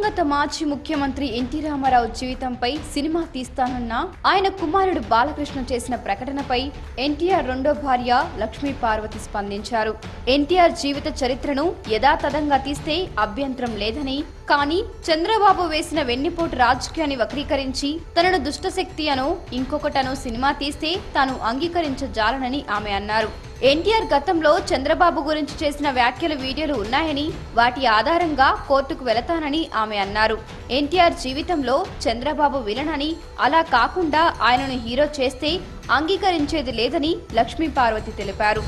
దివంగత మాజీ ముఖ్యమంత్రి ఎన్టీ రామారావు జీవితంపై సినిమా తీస్తానన్న ఆయన కుమారుడు బాలకృష్ణ చేసిన ప్రకటనపై ఎన్టీఆర్ రెండో భార్య లక్ష్మీ పార్వతి స్పందించారు. ఎన్టీఆర్ జీవిత చరిత్రను యథాతథంగా తీస్తే అభ్యంతరం లేదని, కానీ చంద్రబాబు వేసిన వెన్నుపోటు రాజకీయాన్ని వక్రీకరించి తనను దుష్టశక్తి అనో ఇంకొకటనో సినిమా తీస్తే తాను అంగీకరించజాలనని ఆమె అన్నారు. ఎన్టీఆర్ గతంలో చంద్రబాబు గురించి చేసిన వ్యాఖ్యల వీడియోలు ఉన్నాయని, వాటి ఆధారంగా కోర్టుకు వెళతానని ఆమె అన్నారు. ఎన్టీఆర్ జీవితంలో చంద్రబాబు విలన్ అని, అలా కాకుండా ఆయనను హీరో చేస్తే అంగీకరించేది లేదని లక్ష్మీ పార్వతి తెలిపారు.